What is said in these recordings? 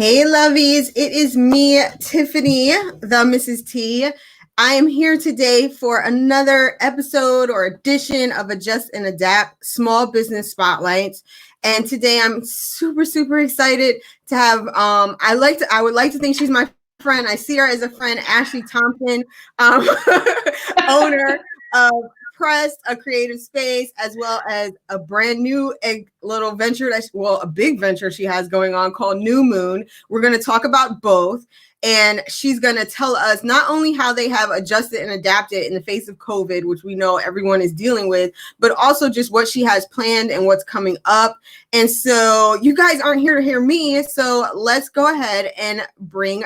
Hey, lovies. It is me, Tiffany, the Mrs. T. I am here today for another episode or edition of Adjust and Adapt Small Business Spotlights. And today I'm super excited to have, I would like to think she's my friend. I see her as a friend, Ashley Thompson, owner of Pressed, a creative space, as well as a brand new little venture, a big venture she has going on called New Moon. We're going to talk about both. And she's going to tell us not only how they have adjusted and adapted in the face of COVID, which we know everyone is dealing with, but also just what she has planned and what's coming up. And so you guys aren't here to hear me. So let's go ahead and bring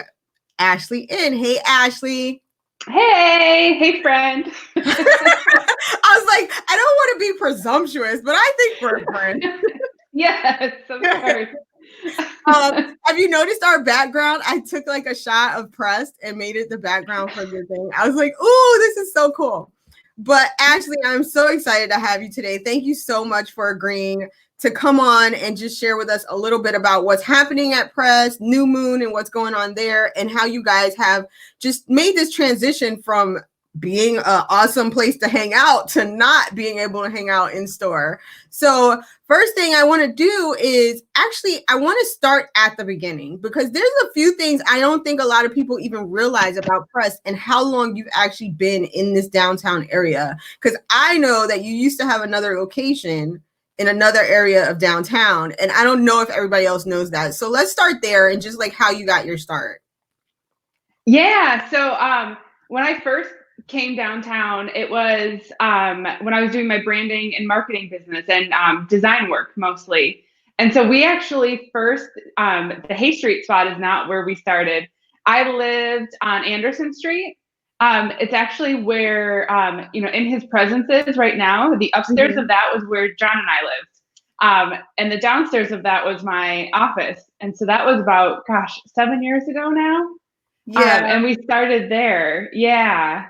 Ashley in. Hey, Ashley. Hey friend. I was like, I don't want to be presumptuous, but I think we're a friend. Yes, of course. Have you noticed our background? I took like a shot of Pressed and made it the background for your thing. I was like, ooh, this is so cool. But Ashley, I'm so excited to have you today. Thank you so much for agreeing to come on and just share with us a little bit about what's happening at Pressed, New Moon, and what's going on there, and how you guys have just made this transition from being an awesome place to hang out to not being able to hang out in store. So first thing I want to do is actually, I want to start at the beginning, because there's a few things I don't think a lot of people even realize about Pressed and how long you've actually been in this downtown area. Because I know that you used to have another location in another area of downtown, and I don't know if everybody else knows that. So let's start there and just like how you got your start. Yeah, so when I first came downtown, it was when I was doing my branding and marketing business and design work mostly. And so we actually first, the Hay Street spot is not where we started. I lived on Anderson Street. It's actually where, in his presence is right now. The upstairs of that was where John and I lived. And the downstairs of that was my office. And so that was about, 7 years ago now. Yeah. And we started there. Yeah.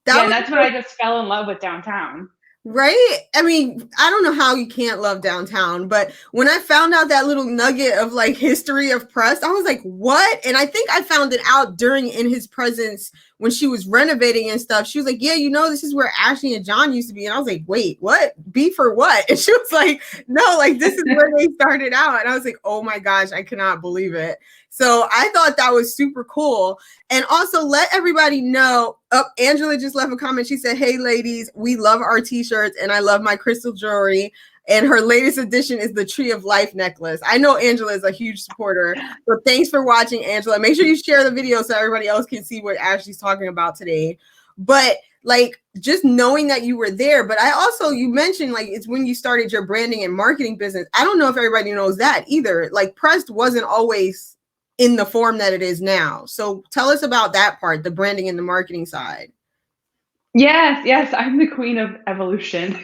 That's when I just fell in love with downtown. Right? I mean, I don't know how you can't love downtown, but when I found out that little nugget of like history of Pressed, I was like, what? And I think I found it out during In His Presence when she was renovating and stuff. She was like, yeah, this is where Ashley and John used to be. And I was like, wait, what? B for what? And she was like, no, like this is where they started out. And I was like, oh my gosh, I cannot believe it. So I thought that was super cool. And also let everybody know, Angela just left a comment. She said, hey ladies, we love our t-shirts and I love my crystal jewelry. And her latest addition is the Tree of Life necklace. I know Angela is a huge supporter. So thanks for watching, Angela. Make sure you share the video so everybody else can see what Ashley's talking about today. But like just knowing that you were there, but you mentioned like it's when you started your branding and marketing business. I don't know if everybody knows that either. Like Pressed wasn't always in the form that it is now. So tell us about that part, the branding and the marketing side. Yes, I'm the queen of evolution.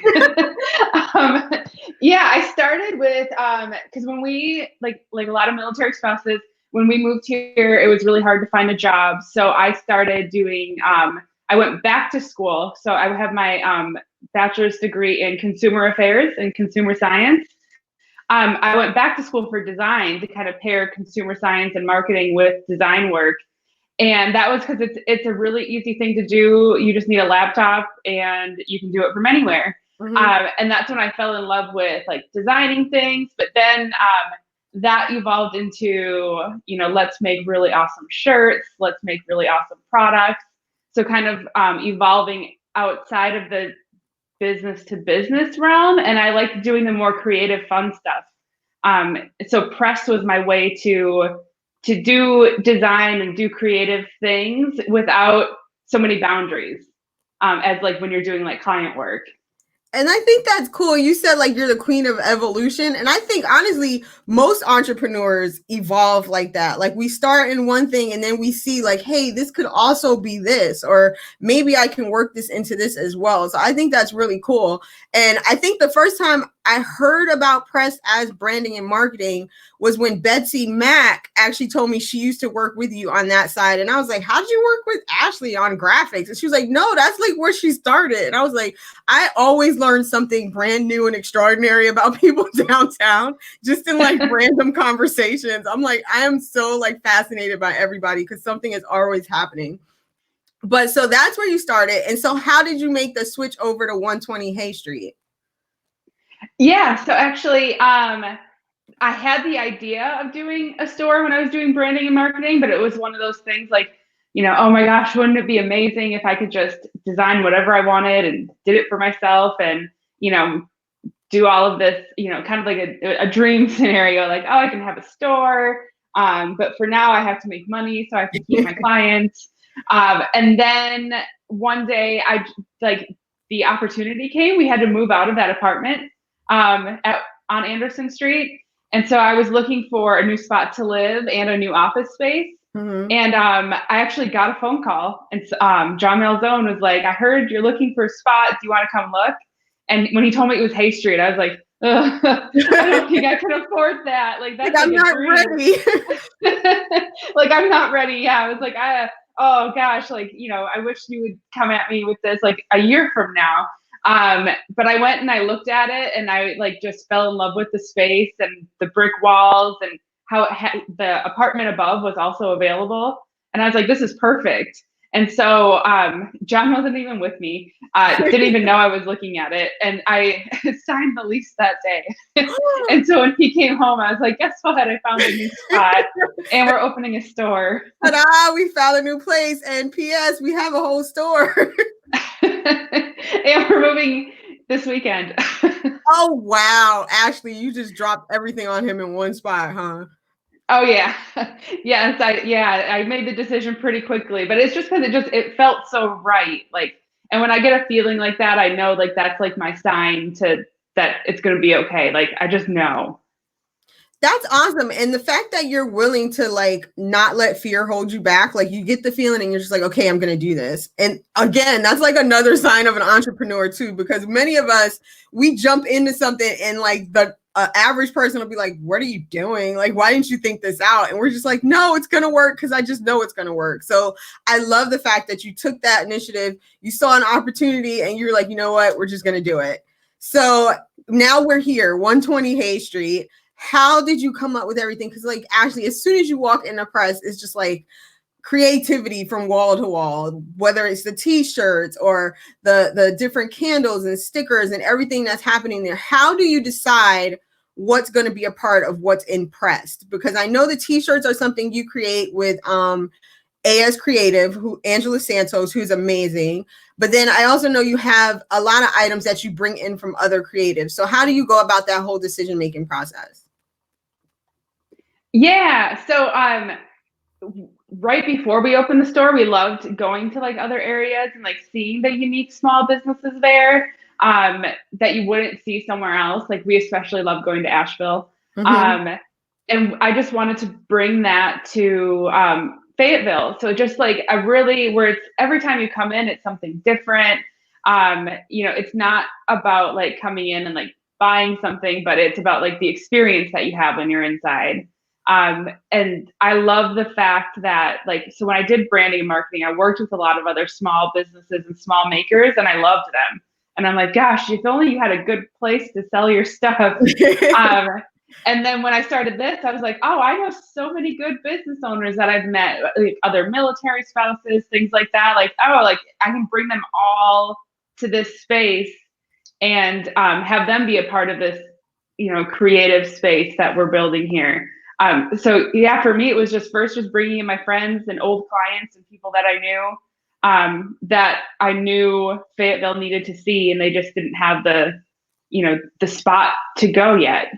I started with, because when we, like a lot of military spouses, when we moved here, it was really hard to find a job. So I started doing, I went back to school. So I have my bachelor's degree in consumer affairs and consumer science. I went back to school for design to kind of pair consumer science and marketing with design work. And that was because it's a really easy thing to do. You just need a laptop and you can do it from anywhere. Mm-hmm. And that's when I fell in love with like designing things. But then that evolved into, let's make really awesome shirts. Let's make really awesome products. So kind of evolving outside of the business to business realm. And I like doing the more creative, fun stuff. So Pressed was my way to do design and do creative things without so many boundaries, as like when you're doing like client work. And I think that's cool. You said like you're the queen of evolution. And I think honestly, most entrepreneurs evolve like that. Like we start in one thing and then we see like, hey, this could also be this, or maybe I can work this into this as well. So I think that's really cool. And I think the first time I heard about press as branding and marketing was when Betsy Mack actually told me she used to work with you on that side. And I was like, how did you work with Ashley on graphics? And she was like, no, that's like where she started. And I was like, I always learn something brand new and extraordinary about people downtown, just in like random conversations. I'm like, I am so like fascinated by everybody because something is always happening. But so that's where you started. And so how did you make the switch over to 120 Hay Street? Yeah, so actually, I had the idea of doing a store when I was doing branding and marketing, but it was one of those things like, oh my gosh, wouldn't it be amazing if I could just design whatever I wanted and did it for myself and, do all of this, kind of like a dream scenario, like, oh, I can have a store. But for now I have to make money, so I have to keep my clients. And then one day the opportunity came. We had to move out of that apartment on Anderson Street. And so I was looking for a new spot to live and a new office space. Mm-hmm. And I actually got a phone call, and John Malzone was like, I heard you're looking for a spot. Do you want to come look? And when he told me it was Hay Street, I was like, I don't think I can afford that. Like, that's I'm not ready. Like, I'm not ready. Yeah. I was like, oh gosh, like, I wish you would come at me with this like a year from now. But I went and I looked at it, and I like just fell in love with the space and the brick walls and how the apartment above was also available. And I was like, this is perfect. And so John wasn't even with me, didn't even know I was looking at it. And I signed the lease that day. And so when he came home, I was like, guess what? I found a new spot and we're opening a store. Ta-da, we found a new place. And P.S., we have a whole store. And we're moving this weekend. Oh, wow. Ashley, you just dropped everything on him in one spot, huh? Oh yeah. Yes. I made the decision pretty quickly, but it's just because it felt so right. Like, and when I get a feeling like that, I know like that's like my sign that it's going to be okay. Like, I just know. That's awesome. And the fact that you're willing to like not let fear hold you back, like you get the feeling and you're just like, okay, I'm going to do this. And again, that's like another sign of an entrepreneur too, because many of us, we jump into something and like the average person will be like, what are you doing? Like, why didn't you think this out? And we're just like, no, it's going to work because I just know it's going to work. So I love the fact that you took that initiative, you saw an opportunity and you're like, you know what, we're just going to do it. So now we're here, 120 Hay Street. How did you come up with everything? Because like Ashley, as soon as you walk in the press, it's just like creativity from wall to wall, whether it's the t-shirts or the different candles and stickers and everything that's happening there. How do you decide what's going to be a part of what's in Pressed? Because I know the t-shirts are something you create with AS Creative, Angela Santos, who's amazing. But then I also know you have a lot of items that you bring in from other creatives. So how do you go about that whole decision-making process? Yeah. So right before we opened the store, we loved going to like other areas and like seeing the unique small businesses there that you wouldn't see somewhere else. Like, we especially love going to Asheville. Mm-hmm. And I just wanted to bring that to Fayetteville. So just like where it's every time you come in, it's something different. It's not about like coming in and like buying something, but it's about like the experience that you have when you're inside. And I love the fact that so when I did branding and marketing, I worked with a lot of other small businesses and small makers, and I loved them. And I'm like, gosh, if only you had a good place to sell your stuff. And then when I started this, I was like, oh, I know so many good business owners that I've met, like other military spouses, things like that. Like, oh, like I can bring them all to this space and have them be a part of this, creative space that we're building here. So yeah, for me, it was just bringing in my friends and old clients and people that I knew Fayetteville needed to see, and they just didn't have the spot to go yet.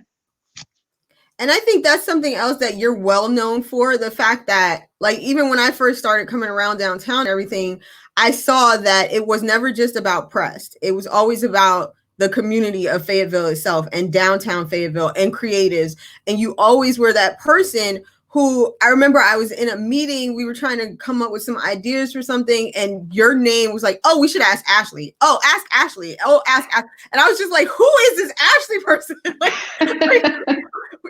And I think that's something else that you're well known for, the fact that like, even when I first started coming around downtown and everything, I saw that it was never just about Pressed. It was always about the community of Fayetteville itself and downtown Fayetteville and creatives. And you always were that person who I remember I was in a meeting. We were trying to come up with some ideas for something, and your name was like, oh, we should ask Ashley. Oh, ask Ashley. Oh, ask Ashley. And I was just like, who is this Ashley person? like,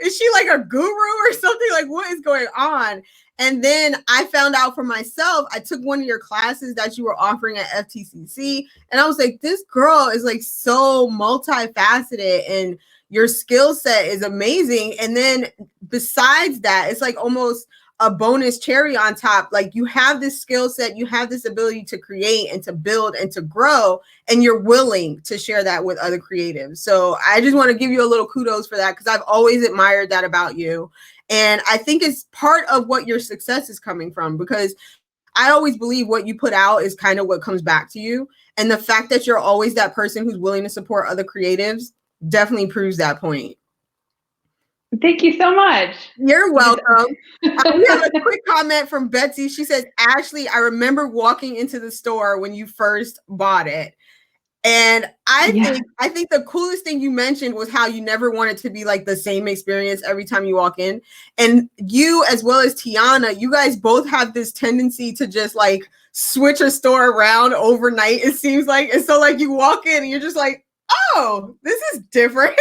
is she like a guru or something? Like, what is going on? And then I found out for myself, I took one of your classes that you were offering at FTCC. And I was like, this girl is like so multifaceted and your skill set is amazing. And then besides that, it's like almost a bonus cherry on top. Like you have this skill set, you have this ability to create and to build and to grow, and you're willing to share that with other creatives. So I just want to give you a little kudos for that, because I've always admired that about you. And I think it's part of what your success is coming from, because I always believe what you put out is kind of what comes back to you. And the fact that you're always that person who's willing to support other creatives definitely proves that point. Thank you so much. You're welcome. We have a quick comment from Betsy. She says, Ashley, I remember walking into the store when you first bought it. And I think the coolest thing you mentioned was how you never want it to be like the same experience every time you walk in. And you, as well as Tiana, you guys both have this tendency to just like switch a store around overnight, it seems like. And so like you walk in and you're just like, oh, this is different.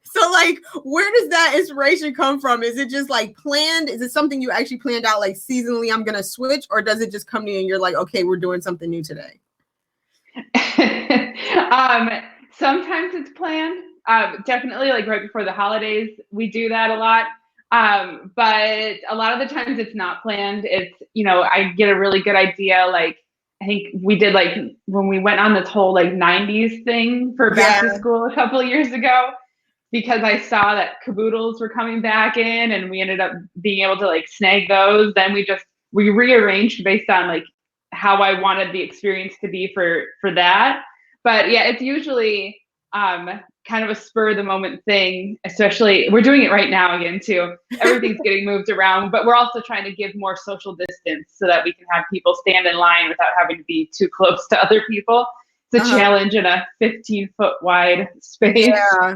So like, where does that inspiration come from? Is it just like planned? Is it something you actually planned out like seasonally, I'm going to switch? Or does it just come to you and you're like, okay, we're doing something new today? Sometimes it's planned. Definitely like right before the holidays, we do that a lot. But a lot of the times it's not planned. It's, you know, I get a really good idea. Like, I think we did like when we went on this whole like 90s thing for back to school a couple of years ago, because I saw that caboodles were coming back in and we ended up being able to like snag those. Then we rearranged based on like how I wanted the experience to be for that. But yeah, it's usually kind of a spur of the moment thing, especially we're doing it right now again too. Everything's getting moved around, but we're also trying to give more social distance so that we can have people stand in line without having to be too close to other people. It's a challenge in a 15-foot wide space. Yeah.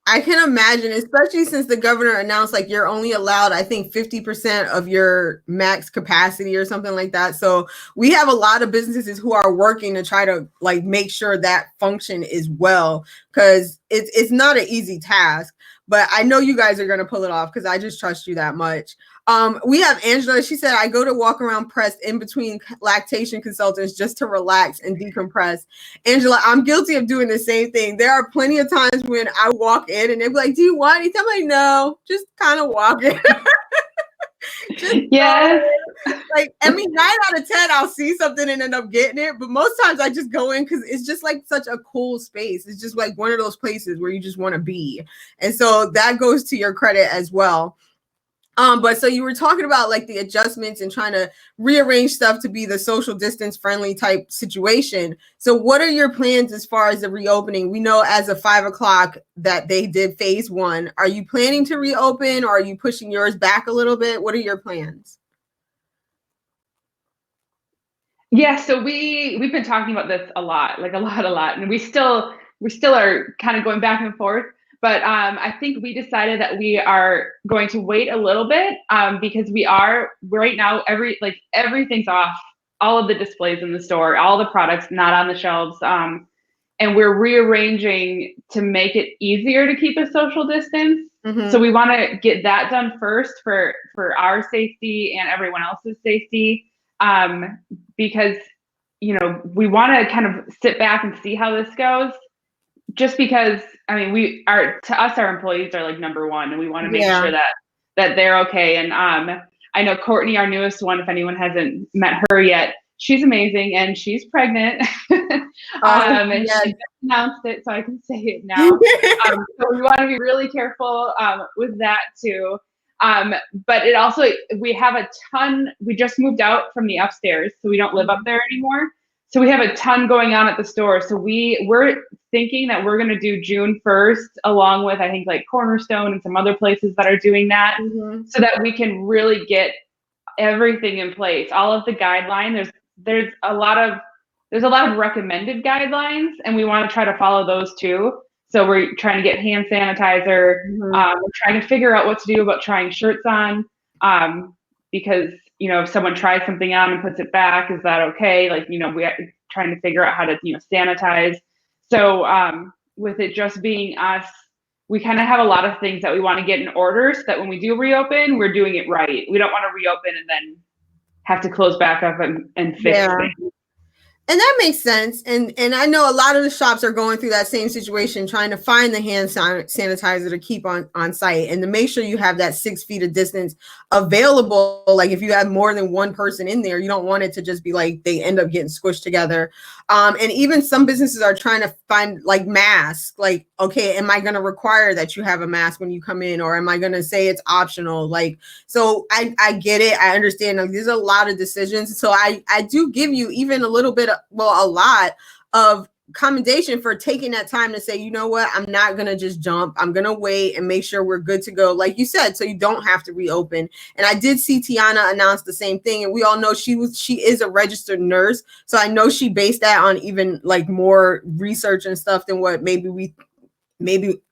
I can imagine, especially since the governor announced like you're only allowed, I think, 50% of your max capacity or something like that. So we have a lot of businesses who are working to try to like make sure that function is well, because it's not an easy task. But I know you guys are going to pull it off because I just trust you that much. We have Angela. She said, I go to walk around pressed in between lactation consultants just to relax and decompress. Angela, I'm guilty of doing the same thing. There are plenty of times when I walk in and they're like, do you want anything? I'm like, no, just kind of walking. Yes. Like, I mean, 9 out of 10, I'll see something and end up getting it. But most times I just go in because it's just like such a cool space. It's just like one of those places where you just want to be. And so that goes to your credit as well. But so you were talking about like the adjustments and trying to rearrange stuff to be the social distance friendly type situation. So what are your plans as far as the reopening? We know as of 5 o'clock that they did phase 1. Are you planning to reopen, or are you pushing yours back a little bit? What are your plans? Yeah, so we've been talking about this a lot, and we still are kind of going back and forth. But I think we decided that we are going to wait a little bit because right now everything's off, all of the displays in the store, all the products not on the shelves, and we're rearranging to make it easier to keep a social distance. Mm-hmm. So we want to get that done first for our safety and everyone else's safety, because we want to kind of sit back and see how this goes. Just because, I mean, to us, our employees are like number one, and we want to make sure that they're okay. And I know Courtney, our newest one, if anyone hasn't met her yet, she's amazing, and she's pregnant. And she announced it, so I can say it now. So we want to be really careful with that too. But it also, we have a ton. We just moved out from the upstairs, so we don't live up there anymore. So we have a ton going on at the store. So we're thinking that we're going to do June 1st, along with, I think, like Cornerstone and some other places that are doing that, so that we can really get everything in place. All of the guidelines, there's a lot of recommended guidelines, and we want to try to follow those too. So we're trying to get hand sanitizer. Mm-hmm. We're trying to figure out what to do about trying shirts on, because, you know, if someone tries something on and puts it back, is that okay? Like, you know, we're trying to figure out how to, you know, sanitize. So with it just being us, we kind of have a lot of things that we want to get in order so that when we do reopen, we're doing it right. We don't want to reopen and then have to close back up and fix things. And that makes sense. And I know a lot of the shops are going through that same situation, trying to find the hand sanitizer to keep on site and to make sure you have that 6 feet of distance available. Like if you have more than one person in there, you don't want it to just be like they end up getting squished together. And even some businesses are trying to find like masks, like, okay, am I going to require that you have a mask when you come in, or am I going to say it's optional? Like, so I get it. I understand. Like, there's a lot of decisions. So I do give you even a little bit of, well, a lot of commendation for taking that time to say, you know what, I'm not going to just jump. I'm going to wait and make sure we're good to go. Like you said, so you don't have to reopen. And I did see Tiana announce the same thing. And we all know she is a registered nurse. So I know she based that on even like more research and stuff than what maybe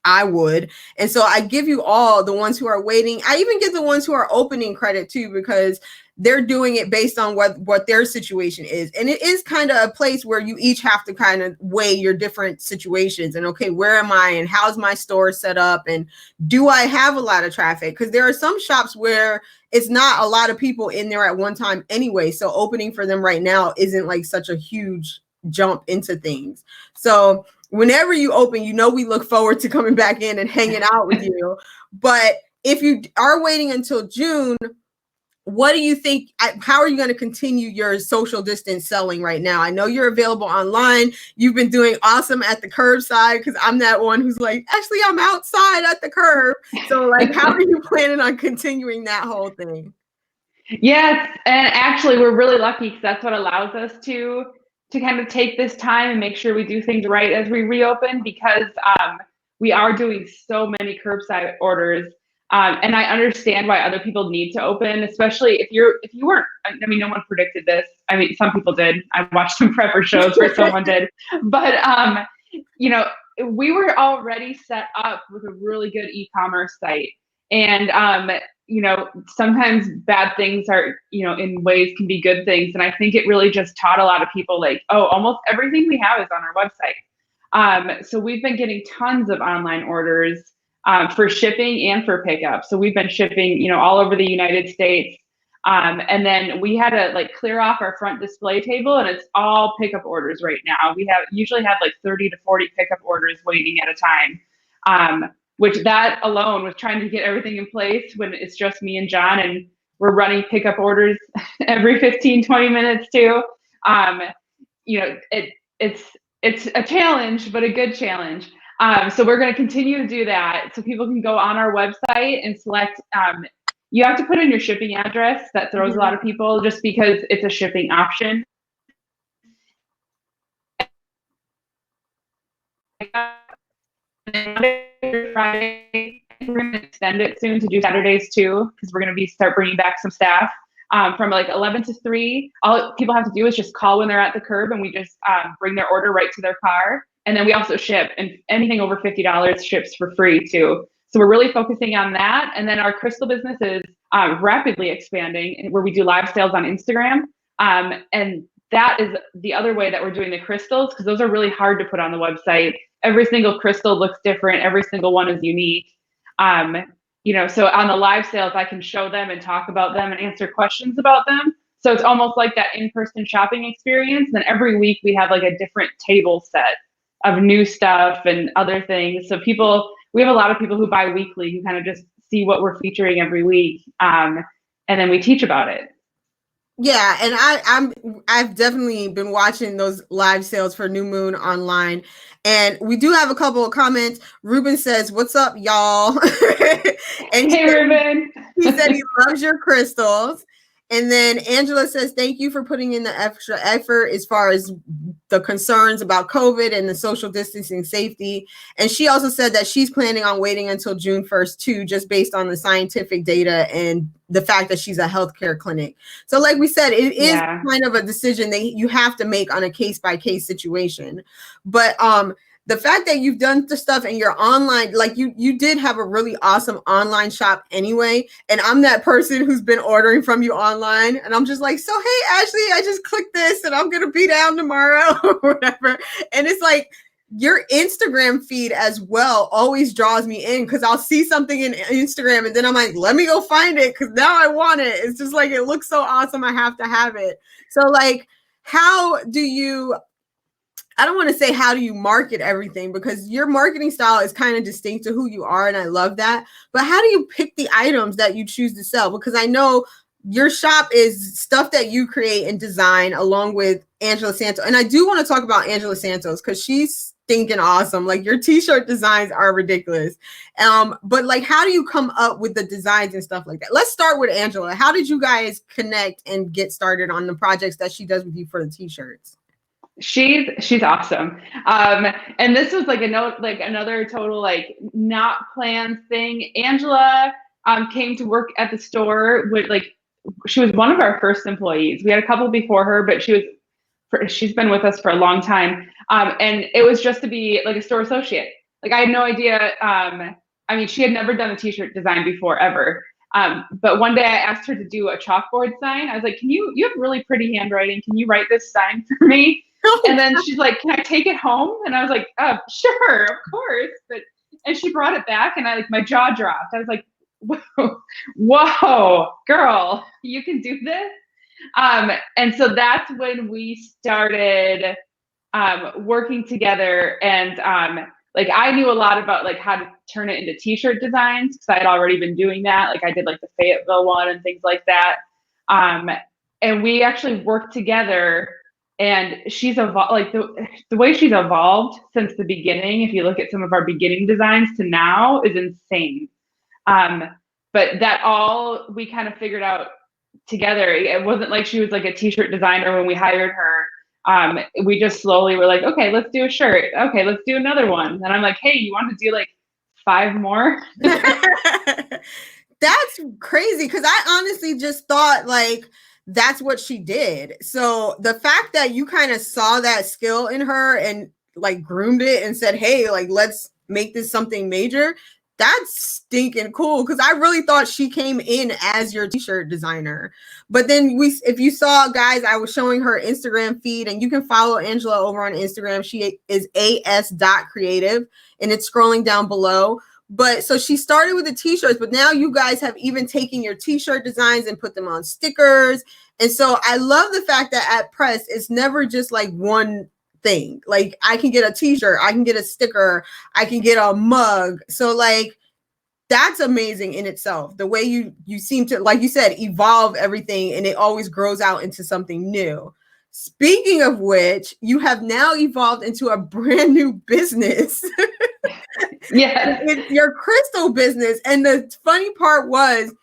I would. And so I give you all the ones who are waiting. I even give the ones who are opening credit too, because they're doing it based on what their situation is. And it is kind of a place where you each have to kind of weigh your different situations and, okay, where am I and how's my store set up? And do I have a lot of traffic? Because there are some shops where it's not a lot of people in there at one time anyway. So opening for them right now isn't like such a huge jump into things. So whenever you open, you know, we look forward to coming back in and hanging out with you. But if you are waiting until June, what do you think? How are you going to continue your social distance selling right now? I know you're available online. You've been doing awesome at the curbside, because I'm that one who's like, actually, I'm outside at the curb. So like, how are you planning on continuing that whole thing? Yes, and actually we're really lucky because that's what allows us to kind of take this time and make sure we do things right as we reopen, because we are doing so many curbside orders. And I understand why other people need to open, especially if you weren't, I mean, no one predicted this. I mean, some people did. I watched some prepper shows where someone did, but you know, we were already set up with a really good e-commerce site. And you know, sometimes bad things are, you know, in ways can be good things. And I think it really just taught a lot of people like, oh, almost everything we have is on our website. So we've been getting tons of online orders for shipping and for pickup. So we've been shipping, you know, all over the United States. And then we had to like clear off our front display table, and it's all pickup orders right now. We usually have like 30 to 40 pickup orders waiting at a time. Which that alone was trying to get everything in place when it's just me and John, and we're running pickup orders every 15, 20 minutes too. You know, it's a challenge, but a good challenge. So we're going to continue to do that. So people can go on our website and select, you have to put in your shipping address. That throws a lot of people just because it's a shipping option. Friday, we're going to extend it soon to do Saturdays too, because we're going to start bringing back some staff from like 11 to 3. All people have to do is just call when they're at the curb, and we just bring their order right to their car. And then we also ship, and anything over $50 ships for free too. So we're really focusing on that. And then our crystal business is rapidly expanding, where we do live sales on Instagram. And that is the other way that we're doing the crystals, because those are really hard to put on the website. Every single crystal looks different. Every single one is unique. You know, so on the live sales, I can show them and talk about them and answer questions about them. So it's almost like that in-person shopping experience. Then every week we have like a different table set of new stuff and other things. So we have a lot of people who buy weekly who kind of just see what we're featuring every week. And then we teach about it. Yeah, and I've definitely been watching those live sales for New Moon online, and we do have a couple of comments. Ruben says, "What's up, y'all?" And hey, Ruben. He said he loves your crystals. And then Angela says, thank you for putting in the extra effort as far as the concerns about COVID and the social distancing safety. And she also said that she's planning on waiting until June 1st too, just based on the scientific data and the fact that she's a healthcare clinic. So like we said, it is kind of a decision that you have to make on a case-by-case situation. But the fact that you've done the stuff and you're online, like you did have a really awesome online shop anyway. And I'm that person who's been ordering from you online. And I'm just like, so, hey, Ashley, I just clicked this and I'm going to be down tomorrow or whatever. And it's like, your Instagram feed as well always draws me in because I'll see something in Instagram and then I'm like, let me go find it because now I want it. It's just like, it looks so awesome. I have to have it. So like, how do you, I don't want to say how do you market everything because your marketing style is kind of distinct to who you are. And I love that. But how do you pick the items that you choose to sell? Because I know your shop is stuff that you create and design along with Angela Santos. And I do want to talk about Angela Santos because she's stinking awesome. Like your t-shirt designs are ridiculous. But like, how do you come up with the designs and stuff like that? Let's start with Angela. How did you guys connect and get started on the projects that she does with you for the t-shirts? She's awesome. And this was like another total like not planned thing. Angela came to work at the store with like, she was one of our first employees. We had a couple before her, but she's been with us for a long time. And it was just to be like a store associate. Like I had no idea. I mean, she had never done a t-shirt design before ever. But one day I asked her to do a chalkboard sign. I was like, you have really pretty handwriting. Can you write this sign for me? And then she's like, can I take it home? And I was like, sure, of course. And she brought it back and my jaw dropped. I was like, whoa, girl, you can do this. And so that's when we started working together. And like I knew a lot about like how to turn it into t-shirt designs because I had already been doing that. Like I did like the Fayetteville one and things like that. And we actually worked together. And she's evolved, like the way she's evolved since the beginning. If you look at some of our beginning designs to now, is insane. But that all we kind of figured out together. It wasn't like she was like a t-shirt designer when we hired her. We just slowly were like, okay, let's do a shirt. Okay, let's do another one. And I'm like, hey, you want to do like 5 more? That's crazy because I honestly just thought like that's what she did. So the fact that you kind of saw that skill in her and like groomed it and said, hey, like, let's make this something major. That's stinking cool because I really thought she came in as your t-shirt designer. But then if you saw, guys, I was showing her Instagram feed and you can follow Angela over on Instagram. She is as.creative and it's scrolling down below. But so she started with the t-shirts, but now you guys have even taken your t-shirt designs and put them on stickers. And so I love the fact that at Press, it's never just like one thing. Like I can get a t-shirt, I can get a sticker, I can get a mug. So like, that's amazing in itself. The way you seem to, like you said, evolve everything and it always grows out into something new. Speaking of which, you have now evolved into a brand new business. Yeah. It's your crystal business. And the funny part was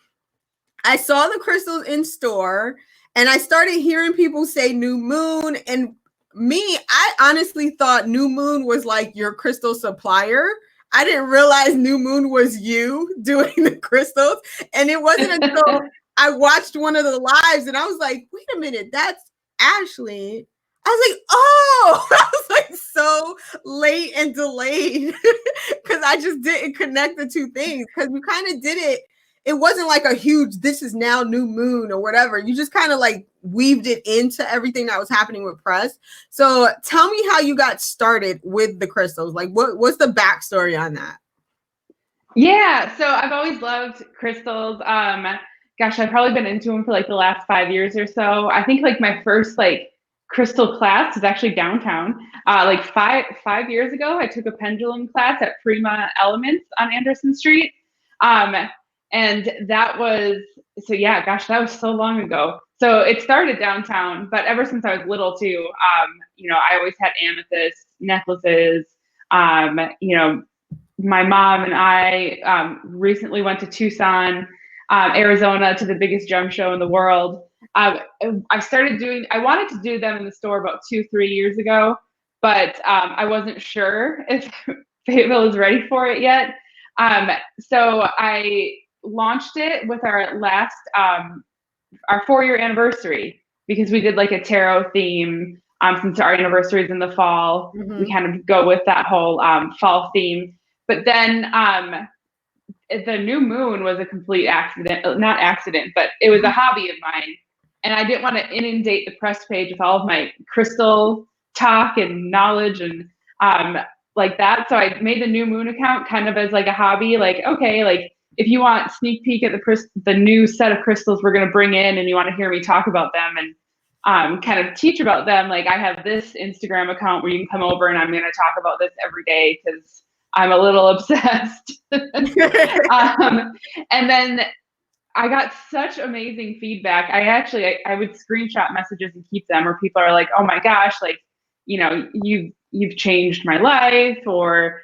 I saw the crystals in store and I started hearing people say New Moon. And me, I honestly thought New Moon was like your crystal supplier. I didn't realize New Moon was you doing the crystals. And it wasn't until I watched one of the lives and I was like, wait a minute, that's Ashley. I was like, oh, I was like so late and delayed because I just didn't connect the two things because you kind of did it. It wasn't like a huge, this is now New Moon or whatever. You just kind of like weaved it into everything that was happening with Press. So tell me how you got started with the crystals. Like what's the backstory on that? Yeah, so I've always loved crystals. Gosh, I've probably been into them for like the last 5 years or so. I think like my first like crystal class is actually downtown. Like five years ago, I took a pendulum class at Prima Elements on Anderson Street. And that was, so yeah, gosh, that was so long ago. So it started downtown, but ever since I was little too, you know, I always had amethyst necklaces. You know, my mom and I recently went to Tucson, Arizona, to the biggest gem show in the world. I wanted to do them in the store about 2-3 years ago, but I wasn't sure if Fayetteville was ready for it yet. So I launched it with our last, our 4-year anniversary because we did like a tarot theme. since our anniversary is in the fall, we Mm-hmm. kind of go with that whole fall theme. But then the new moon was a complete accident, not accident, but it was a hobby of mine. And I didn't want to inundate the press page with all of my crystal talk and knowledge and like that. So I made the new moon account kind of as like a hobby, like, okay, like if you want sneak peek at the new set of crystals we're going to bring in and you want to hear me talk about them and kind of teach about them, like I have this Instagram account where you can come over and I'm going to talk about this every day because I'm a little obsessed. And then I got such amazing feedback. I would screenshot messages and keep them where people are like, oh my gosh, like, you know, you've changed my life, or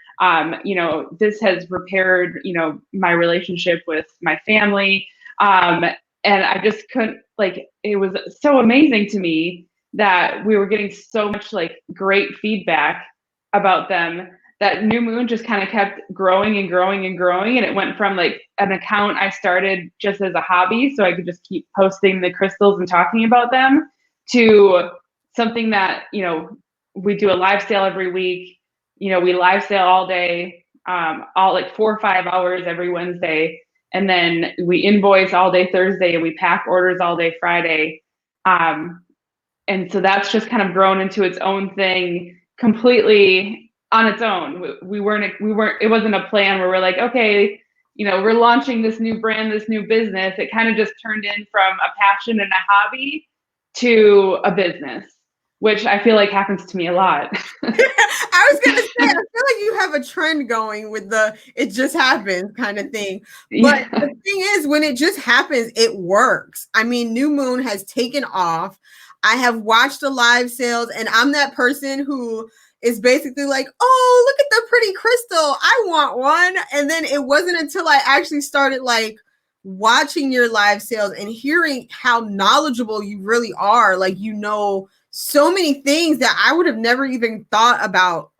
you know, this has repaired, you know, my relationship with my family. And I just couldn't, like, it was so amazing to me that we were getting so much like great feedback about them, that New Moon just kind of kept growing and growing and growing. And it went from like an account I started just as a hobby, so I could just keep posting the crystals and talking about them, to something that, you know, we do a live sale every week. You know, we live sale all day, all like 4 or 5 hours every Wednesday. And then we invoice all day Thursday and we pack orders all day Friday. And so that's just kind of grown into its own thing completely on its own. It wasn't a plan where we're like, okay, you know, we're launching this new brand, this new business. It kind of just turned in from a passion and a hobby to a business, which I feel like happens to me a lot. I was gonna say, I feel like you have a trend going with the "it just happens" kind of thing. But Yeah. the thing is, when it just happens, it works. I mean, New Moon has taken off. I have watched the live sales, and I'm that person who is basically like, oh, look at the pretty crystal. I want one. And then it wasn't until I actually started like watching your live sales and hearing how knowledgeable you really are. Like, you know, so many things that I would have never even thought about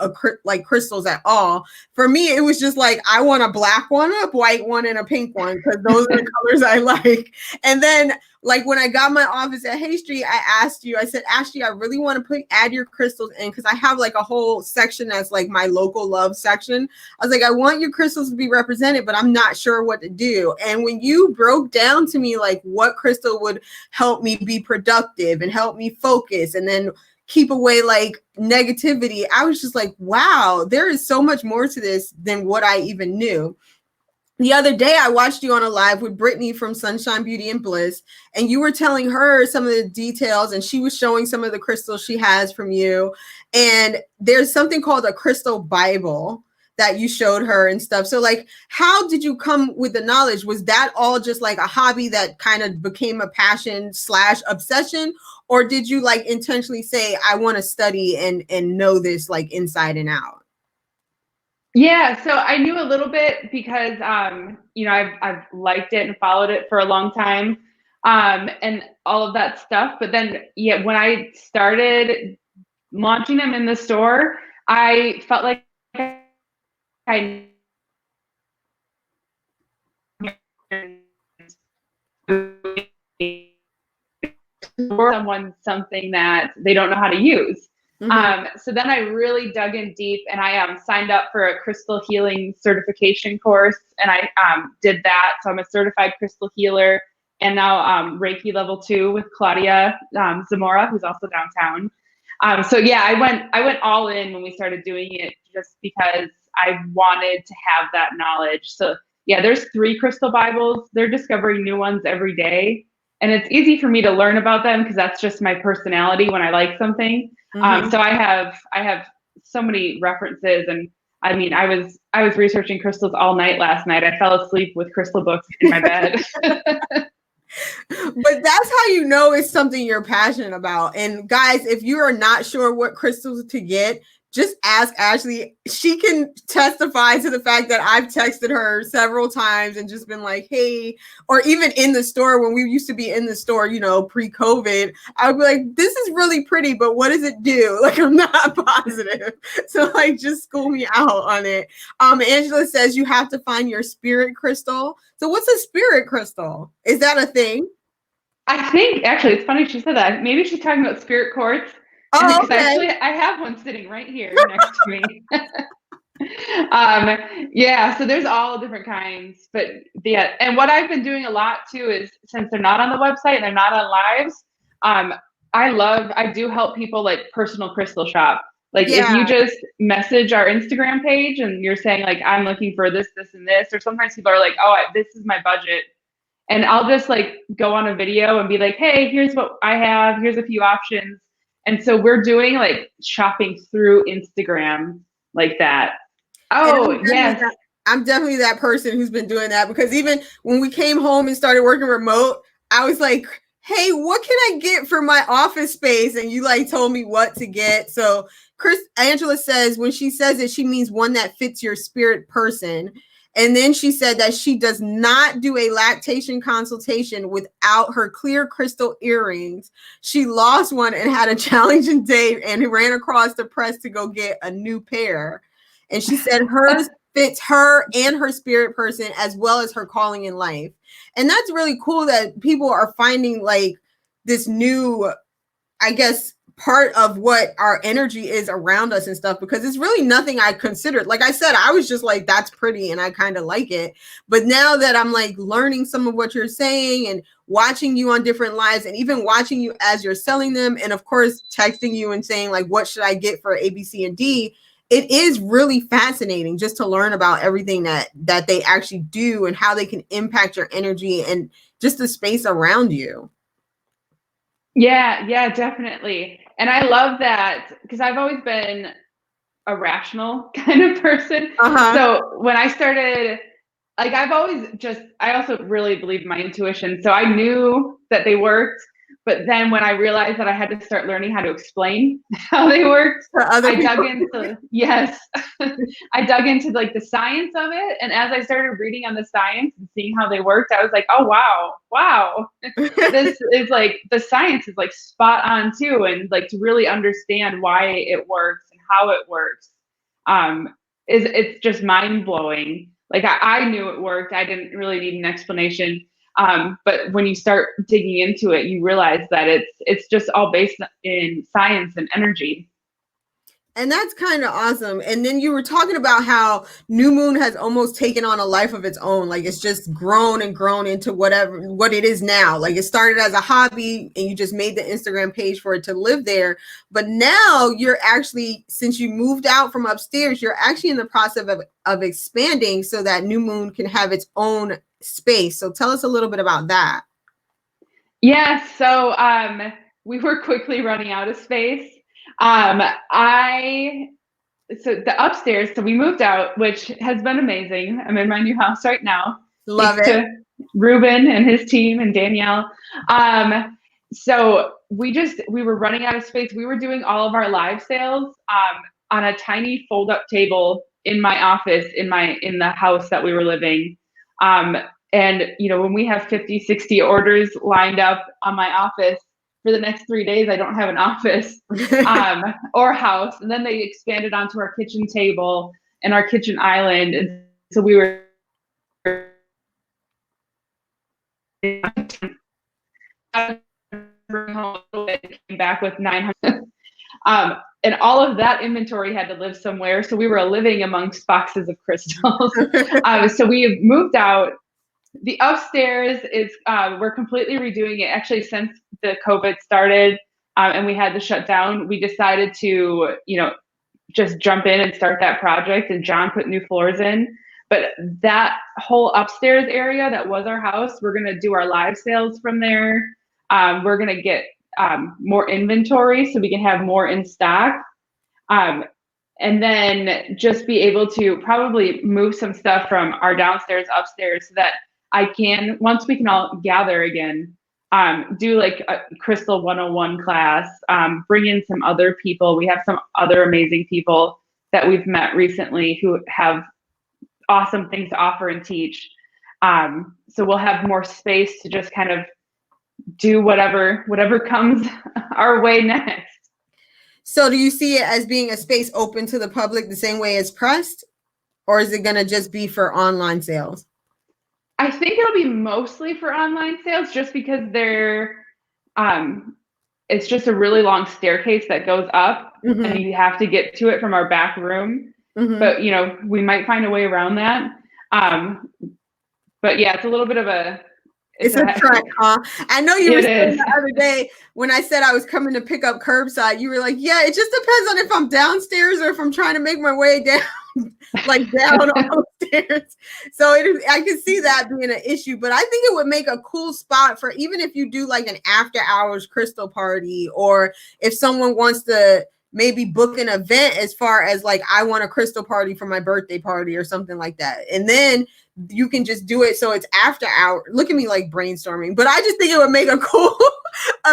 like crystals at all. For me, it was just like, I want a black one, a white one, and a pink one because those are the colors I like. And then like when I got my office at Hay Street, I asked you, I said, Ashley, I really want to add your crystals in because I have like a whole section that's like my local love section. I was like, I want your crystals to be represented, but I'm not sure what to do. And when you broke down to me like what crystal would help me be productive and help me focus and then keep away like negativity, I was just like, wow, there is so much more to this than what I even knew. The other day, I watched you on a live with Brittany from Sunshine Beauty and Bliss, and you were telling her some of the details, and she was showing some of the crystals she has from you. And there's something called a crystal Bible that you showed her and stuff. So like, how did you come with the knowledge? Was that all just like a hobby that kind of became a passion / obsession? Or did you like intentionally say, I want to study and know this like inside and out? Yeah, so I knew a little bit because you know, I've liked it and followed it for a long time, and all of that stuff. But then, yeah, when I started launching them in the store, I felt like I someone something that they don't know how to use. Mm-hmm. So then I really dug in deep, and I signed up for a crystal healing certification course, and I did that. So I'm a certified crystal healer, and now Reiki level 2 with Claudia Zamora, who's also downtown. So yeah, I went all in when we started doing it, just because I wanted to have that knowledge. So yeah, there's 3 crystal Bibles. They're discovering new ones every day. And it's easy for me to learn about them because that's just my personality when I like something. Mm-hmm. So I have so many references, and I mean, I was researching crystals all night last night. I fell asleep with crystal books in my bed. But that's how you know it's something you're passionate about. And guys, if you are not sure what crystals to get, just ask Ashley. She can testify to the fact that I've texted her several times and just been like, hey, or even in the store when we used to be in the store, you know, pre-COVID, I would be like, this is really pretty, but what does it do? Like, I'm not positive. So like, just school me out on it. Angela says you have to find your spirit crystal. So what's a spirit crystal? Is that a thing? I think actually it's funny she said that. Maybe she's talking about spirit quartz. Oh, Because okay. actually I have one sitting right here next to me. Yeah, so there's all different kinds, but yeah, and what I've been doing a lot too is, since they're not on the website and they're not on lives, I do help people like personal crystal shop. Like if Yeah. you just message our Instagram page and you're saying like, I'm looking for this, this, and this, or sometimes people are like, oh, this is my budget. And I'll just like go on a video and be like, hey, here's what I have, here's a few options. And so we're doing like shopping through Instagram like that. And Oh, yes. I'm definitely that person who's been doing that, because even when we came home and started working remote, I was like, hey, what can I get for my office space? And you like told me what to get. So Angela says when she says it, she means one that fits your spirit person. And then she said that she does not do a lactation consultation without her clear crystal earrings. She lost one and had a challenging day and ran across the press to go get a new pair. And she said hers fits her and her spirit person as well as her calling in life. And that's really cool that people are finding like this new, I guess, part of what our energy is around us and stuff, because it's really nothing I considered. Like I said, I was just like, that's pretty and I kind of like it. But now that I'm like learning some of what you're saying and watching you on different lives and even watching you as you're selling them, and of course texting you and saying like, what should I get for A, B, C, and D? It is really fascinating just to learn about everything that they actually do and how they can impact your energy and just the space around you. Yeah, definitely. And I love that because I've always been a rational kind of person. Uh-huh. So when I started, like I also really believe in my intuition. So I knew that they worked. But then when I realized that I had to start learning how to explain how they worked, For other I dug people. into, yes, I dug into like the science of it. And as I started reading on the science and seeing how they worked, I was like, oh, wow. This is like, the science is like spot on too. And like to really understand why it works and how it works, it's just mind blowing. Like I knew it worked. I didn't really need an explanation. But when you start digging into it, you realize that it's just all based in science and energy. And that's kind of awesome. And then you were talking about how New Moon has almost taken on a life of its own. Like it's just grown and grown into what it is now. Like it started as a hobby and you just made the Instagram page for it to live there. But now you're actually, since you moved out from upstairs, you're actually in the process of expanding so that New Moon can have its own space. So tell us a little bit about that. Yeah, so we were quickly running out of space. So the upstairs, so we moved out, which has been amazing. I'm in my new house right now. Love Thanks it. to Ruben and his team and Danielle. So we were running out of space. We were doing all of our live sales on a tiny fold-up table in my office in the house that we were living. And when we have 50, 60 orders lined up on my office, for the next 3 days, I don't have an office or house. And then they expanded onto our kitchen table and our kitchen island. And so we were came back with 900. And all of that inventory had to live somewhere. So we were living amongst boxes of crystals. So we have moved out. The upstairs is, we're completely redoing it. Actually, since the COVID started and we had to shut down, we decided to, just jump in and start that project. And John put new floors in. But that whole upstairs area that was our house, we're going to do our live sales from there. We're going to get more inventory so we can have more in stock. And then just be able to probably move some stuff from our downstairs upstairs so that I can, once we can all gather again, do like a Crystal 101 class, bring in some other people. We have some other amazing people that we've met recently who have awesome things to offer and teach. So we'll have more space to just kind of do whatever comes our way next. So do you see it as being a space open to the public the same way as Pressed? Or is it going to just be for online sales? I think it'll be mostly for online sales just because it's just a really long staircase that goes up, and you have to get to it from our back room. But, you know, we might find a way around that. But yeah, it's a little bit of it's a trek, huh? I know you were saying the other day when I said I was coming to pick up curbside, you were like, yeah, it just depends on if I'm downstairs or if I'm trying to make my way down, like down all the stairs. So I can see that being an issue, but I think it would make a cool spot for even if you do like an after hours crystal party, or if someone wants to maybe book an event as far as like, I want a crystal party for my birthday party or something like that. And then you can just do it so it's after hour. Look at me like brainstorming, but I just think it would make a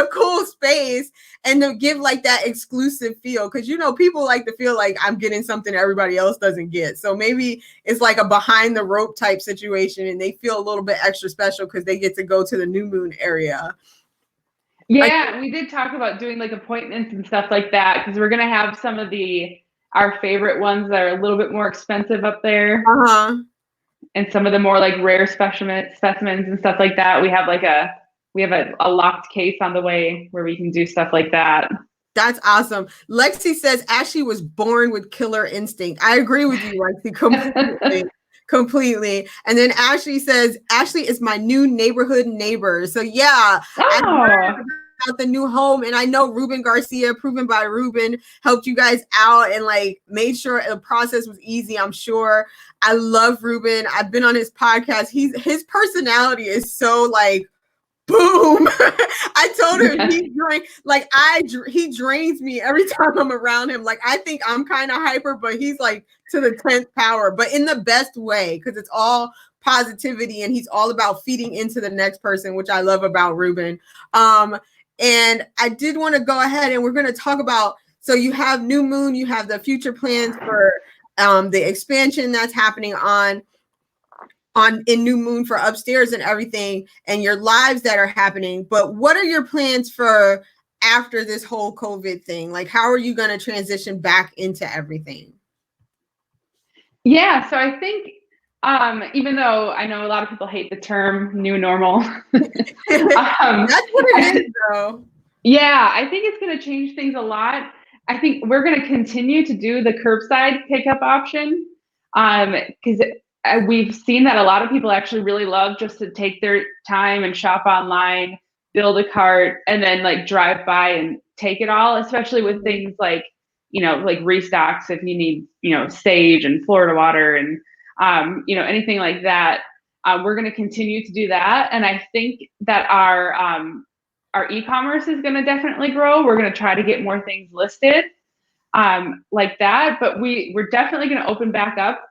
cool space and to give like that exclusive feel, because you know people like to feel like I'm getting something everybody else doesn't get. So maybe it's like a behind the rope type situation and they feel a little bit extra special because they get to go to the New Moon area. Yeah, we did talk about doing like appointments and stuff like that, because we're gonna have some of our favorite ones that are a little bit more expensive up there. And some of the more like rare specimens and stuff like that. We have a locked case on the way where we can do stuff like that. That's awesome. Lexi says Ashley was born with killer instinct. I agree with you, Lexi, completely. And then Ashley says Ashley is my new neighborhood neighbor. So yeah, I heard about the new home, and I know Ruben Garcia, Proven by Ruben, helped you guys out and like made sure the process was easy. I'm sure. I love Ruben. I've been on his podcast. His personality is so like boom. I told him he drains me every time I'm around him. Like I think I'm kind of hyper, but he's like to the 10th power, but in the best way, because it's all positivity and he's all about feeding into the next person, which I love about Ruben. And I did want to go ahead and we're going to talk about, so you have New Moon, you have the future plans for the expansion that's happening in New Moon for upstairs and everything, and your lives that are happening. But what are your plans for after this whole COVID thing? Like, how are you going to transition back into everything? Yeah, so I think even though I know a lot of people hate the term new normal, that's what it is, though. Yeah, I think it's going to change things a lot. I think we're going to continue to do the curbside pickup option, because we've seen that a lot of people actually really love just to take their time and shop online, build a cart, and then like drive by and take it all, especially with things like, you know, like restocks if you need, you know, sage and Florida water and, you know, anything like that. We're going to continue to do that. And I think that our e-commerce is going to definitely grow. We're going to try to get more things listed like that, but we're definitely going to open back up.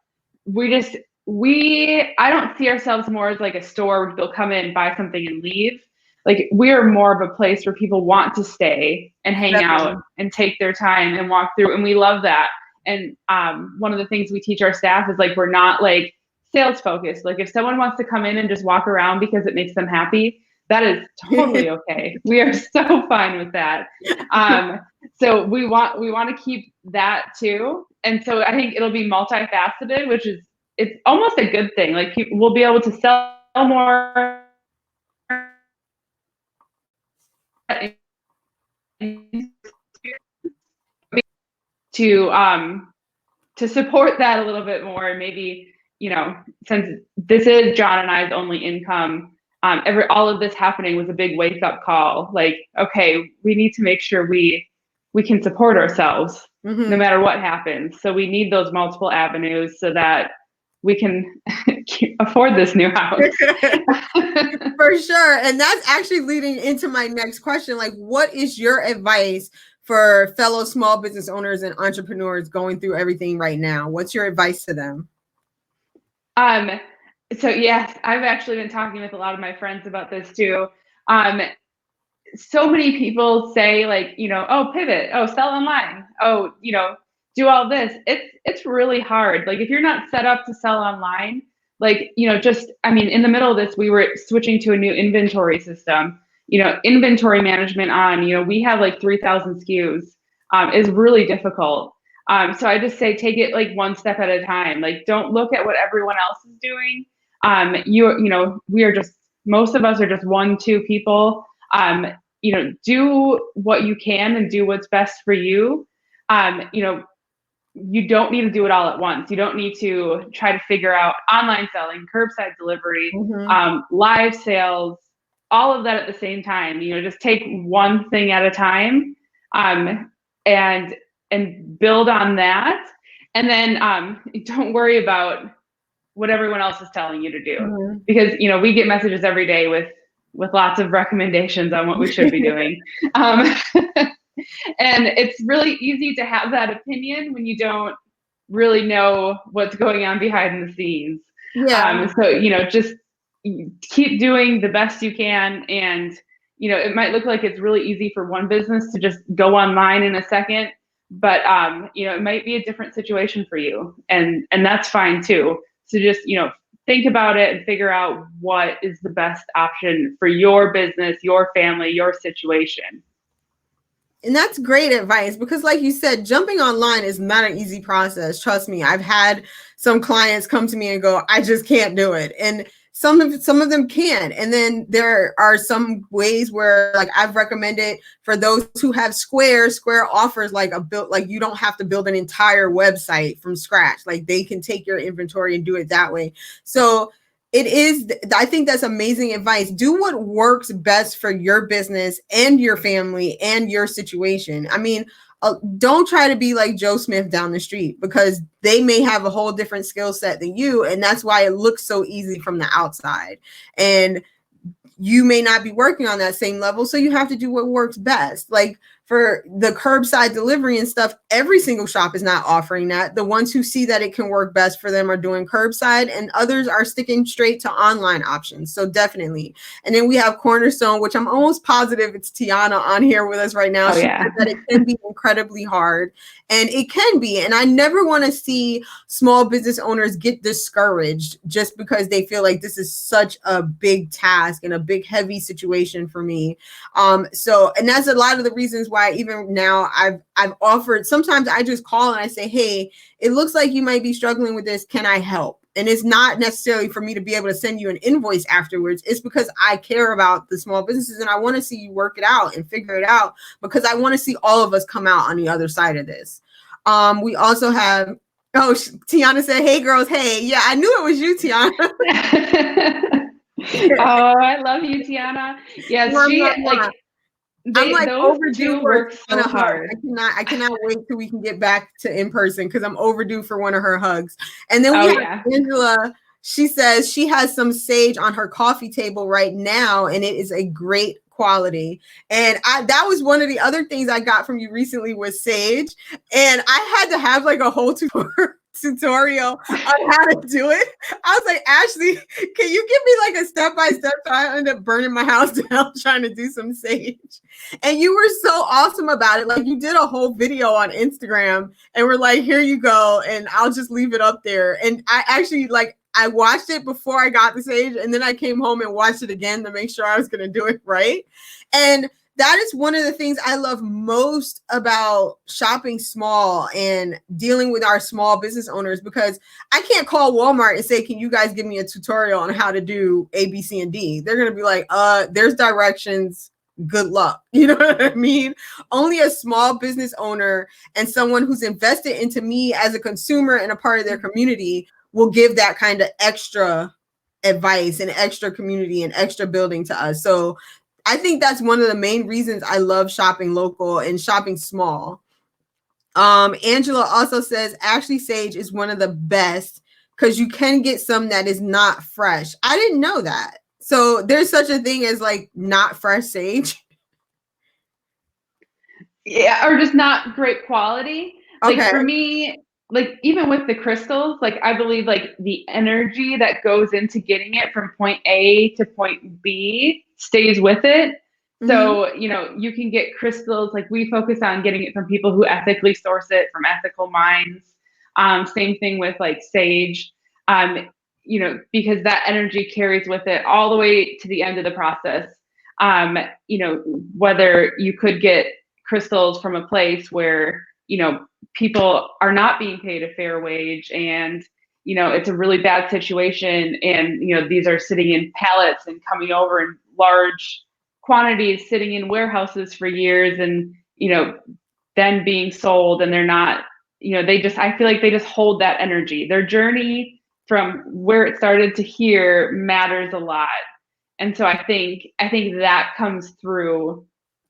I don't see ourselves more as like a store where people come in, buy something and leave. Like we're more of a place where people want to stay and hang out and take their time and walk through. And we love that. And one of the things we teach our staff is like, we're not like sales focused. Like if someone wants to come in and just walk around because it makes them happy, that is totally okay. We are so fine with that. So we want to keep that too. And so I think it'll be multifaceted, which is, it's almost a good thing. Like people will be able to sell more to support that a little bit more. And maybe, you know, since this is John and I's only income, all of this happening was a big wake up call. Like, okay, we need to make sure we can support ourselves no matter what happens. So we need those multiple avenues so that we can afford this new house. For sure. And that's actually leading into my next question. Like, what is your advice for fellow small business owners and entrepreneurs going through everything right now? What's your advice to them? So yes, I've actually been talking with a lot of my friends about this too. So many people say like, you know, oh, pivot, oh, sell online, oh, you know, do all this. It's really hard. Like if you're not set up to sell online, like, you know, just, I mean, in the middle of this, we were switching to a new inventory system, you know, inventory management you know, we have like 3,000 SKUs, is really difficult. So I just say, take it like one step at a time. Like, don't look at what everyone else is doing. You know, most of us are just 1-2 people. do what you can and do what's best for you. You don't need to do it all at once. You don't need to try to figure out online selling, curbside delivery, live sales, all of that at the same time. Just take one thing at a time, and build on that. And then don't worry about what everyone else is telling you to do, because we get messages every day with lots of recommendations on what we should be doing. And it's really easy to have that opinion when you don't really know what's going on behind the scenes. So just keep doing the best you can. And it might look like it's really easy for one business to just go online in a second, but it might be a different situation for you, and that's fine too. So just think about it and figure out what is the best option for your business, your family, your situation. And that's great advice, because like you said, jumping online is not an easy process. Trust me. I've had some clients come to me and go, I just can't do it. And some of them can. And then there are some ways where, like, I've recommended for those who have Square offers like you don't have to build an entire website from scratch. Like, they can take your inventory and do it that way. So I think that's amazing advice. Do what works best for your business and your family and your situation. I mean, don't try to be like Joe Smith down the street, because they may have a whole different skill set than you. And that's why it looks so easy from the outside. And you may not be working on that same level. So you have to do what works best. Like, for the curbside delivery and stuff, every single shop is not offering that. The ones who see that it can work best for them are doing curbside, and others are sticking straight to online options. So definitely. And then we have Cornerstone, which I'm almost positive it's Tiana on here with us right now. She said that it can be incredibly hard, and it can be. And I never want to see small business owners get discouraged just because they feel like this is such a big task and a big, heavy situation for me. And that's a lot of the reasons why even now I've offered. Sometimes I just call and I say, hey, it looks like you might be struggling with this. Can I help? And it's not necessarily for me to be able to send you an invoice afterwards. It's because I care about the small businesses and I want to see you work it out and figure it out, because I want to see all of us come out on the other side of this. We also have, Tiana said, hey girls, hey. Yeah, I knew it was you, Tiana. Oh, I love you, Tiana. Yeah, I'm like overdue work so hard. I cannot wait till we can get back to in person, because I'm overdue for one of her hugs. And then we have Angela. She says she has some sage on her coffee table right now, and it is a great quality. And that was one of the other things I got from you recently was sage. And I had to have like a whole tutorial on how to do it. I was like, Ashley, can you give me like a step-by-step, so I end up burning my house down trying to do some sage? And you were so awesome about it. Like, you did a whole video on Instagram and we're like, here you go, and I'll just leave it up there. And I actually I watched it before I got the sage, and then I came home and watched it again to make sure I was going to do it right. And that is one of the things I love most about shopping small and dealing with our small business owners, because I can't call Walmart and say, can you guys give me a tutorial on how to do A, B, C, and D? They're going to be like, there's directions. Good luck. You know what I mean? Only a small business owner and someone who's invested into me as a consumer and a part of their community will give that kind of extra advice and extra community and extra building to us. So I think that's one of the main reasons I love shopping local and shopping small. Angela also says Ashley Sage is one of the best because you can get some that is not fresh. I didn't know that. So there's such a thing as like not fresh sage. Yeah, or just not great quality. Like for me, like even with the crystals, like I believe like the energy that goes into getting it from point A to point B stays with it. So, you know, you can get crystals, like we focus on getting it from people who ethically source it from ethical mines. Same thing with like sage, you know, because that energy carries with it all the way to the end of the process. You know, whether you could get crystals from a place where, you know, people are not being paid a fair wage and, you know, it's a really bad situation. And, you know, these are sitting in pallets and coming over in large quantities sitting in warehouses for years and, then being sold, and they're not, I feel like they just hold that energy. Their journey from where it started to here matters a lot. And so I think that comes through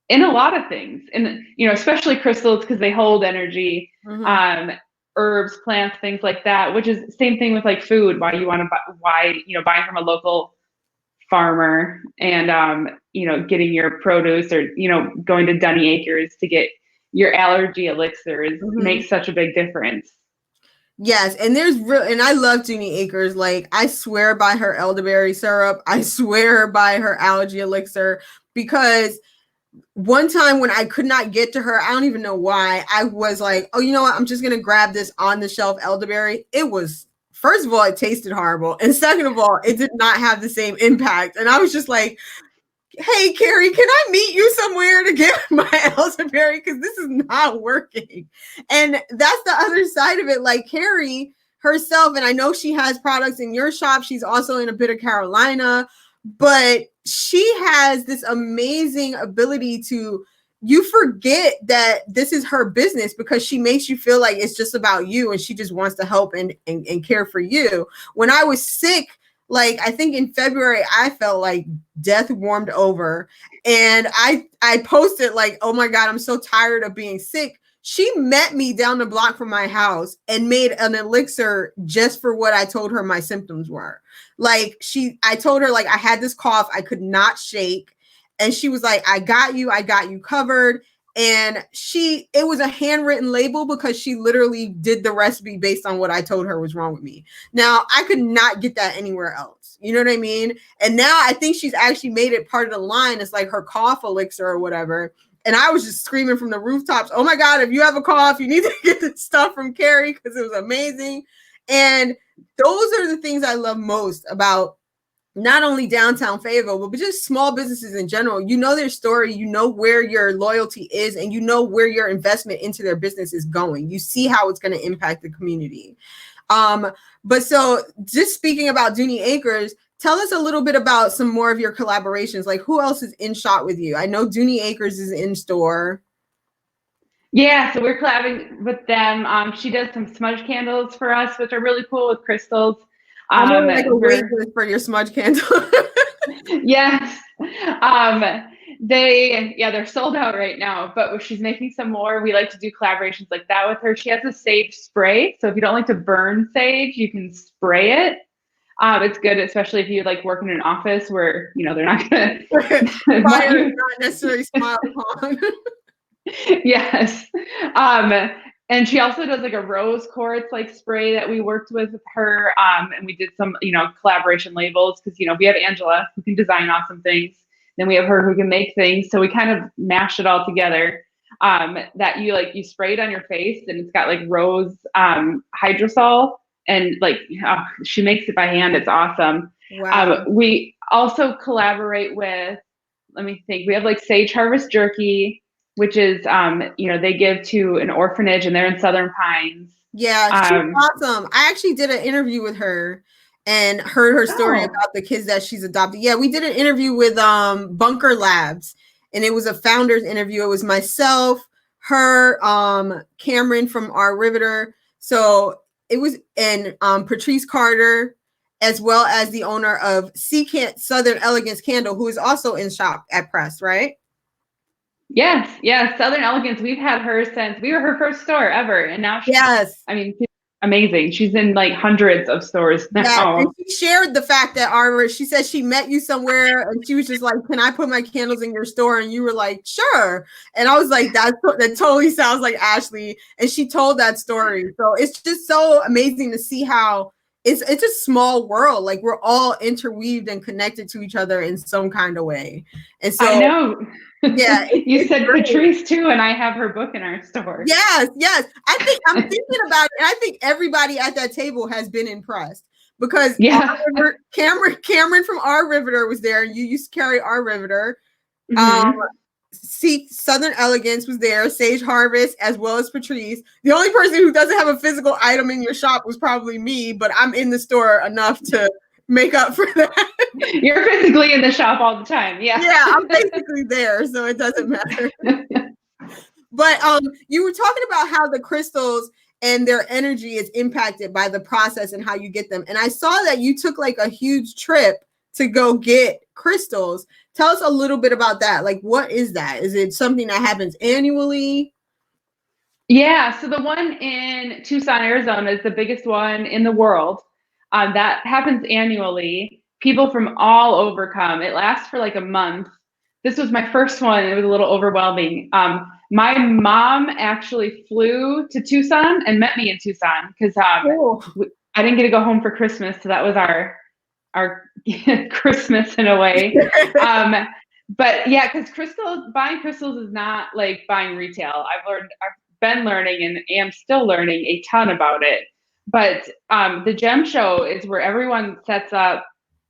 in a lot of things, and especially crystals, because they hold energy. Herbs, plants, things like that, which is the same thing with like food. Why you want to buying from a local farmer, and getting your produce, or going to Dunny Acres to get your allergy elixirs makes such a big difference. Yes, and and I love Dunny Acres. Like, I swear by her elderberry syrup. I swear by her allergy elixir, because one time when I could not get to her, I don't even know why, I was like, oh, you know what? I'm just going to grab this on the shelf elderberry. It was, first of all, it tasted horrible. And second of all, it did not have the same impact. And I was just like, hey, Carrie, can I meet you somewhere to get my elderberry? Because this is not working. And that's the other side of it. Like, Carrie herself, and I know she has products in your shop. She's also in a bit of Carolina, but she has this amazing ability to, you forget that this is her business, because she makes you feel like it's just about you, and she just wants to help and care for you. When I was sick, like, I think in February, I felt like death warmed over, and I posted like, oh my God, I'm so tired of being sick. She met me down the block from my house and made an elixir just for what I told her my symptoms were. Like, I told her, like, I had this cough, I could not shake. And she was like, I got you covered. And it was a handwritten label, because she literally did the recipe based on what I told her was wrong with me. Now, I could not get that anywhere else. You know what I mean? And now I think she's actually made it part of the line. It's like her cough elixir or whatever. And I was just screaming from the rooftops, oh my God, if you have a cough, you need to get this stuff from Carrie, because it was amazing. And those are the things I love most about not only downtown Fayetteville, but just small businesses in general. You know their story, you know where your loyalty is, and you know where your investment into their business is going. You see how it's going to impact the community. But so, just speaking about Dunny Acres, tell us a little bit about some more of your collaborations. Like, who else is in shot with you? I know Dunny Acres is in store. Yeah, so we're collabing with them. She does some smudge candles for us, which are really cool with crystals. I'm like a waitress for your smudge candle. Yes. They're sold out right now, but she's making some more. We like to do collaborations like that with her. She has a sage spray, so if you don't like to burn sage, you can spray it. It's good, especially if you like work in an office where they're not gonna fire is not necessarily smiled upon. Yes. And she also does like a rose quartz like spray that we worked with her. And we did some, collaboration labels, because, we have Angela who can design awesome things. Then we have her who can make things. So we kind of mashed it all together. That you spray it on your face, and it's got like rose hydrosol, and like she makes it by hand. It's awesome. Wow. We also collaborate with, let me think, we have like Sage Harvest Jerky, which is, they give to an orphanage, and they're in Southern Pines. Yeah, she's awesome. I actually did an interview with her and heard her story about the kids that she's adopted. Yeah, we did an interview with Bunker Labs, and it was a founder's interview. It was myself, her, Cameron from our Riveter. So it was, and Patrice Carter, as well as the owner of Southern Elegance Candle, who is also in shop at Press, right? Yes. Southern Elegance. We've had her since we were her first store ever. And now she's amazing. She's in like hundreds of stores now. Yeah, and she shared the fact that she said she met you somewhere, and she was just like, can I put my candles in your store? And you were like, sure. And I was like, that totally sounds like Ashley. And she told that story. So it's just so amazing to see how it's a small world. Like, we're all interweaved and connected to each other in some kind of way. And so I know. Yeah, you said great. Patrice too, and I have her book in our store. Yes. I'm thinking about it, and I think everybody at that table has been impressed, because Cameron from our Riveter was there, and you used to carry our Riveter. Southern Elegance was there, Sage Harvest, as well as Patrice. The only person who doesn't have a physical item in your shop was probably me, but I'm in the store enough to make up for that. You're physically in the shop all the time. Yeah. Yeah, I'm basically there, so it doesn't matter. But you were talking about how the crystals and their energy is impacted by the process and how you get them. And I saw that you took like a huge trip to go get crystals. Tell us a little bit about that. Like, what is that? Is it something that happens annually? Yeah, so the one in Tucson, Arizona is the biggest one in the world. That happens annually. People from all over come. It lasts for like a month. This was my first one. It was a little overwhelming. My mom actually flew to Tucson and met me in Tucson because Cool. I didn't get to go home for Christmas, so that was our Christmas in a way. But yeah, because buying crystals is not like buying retail. I've been learning and am still learning a ton about it. But the gem show is where everyone sets up,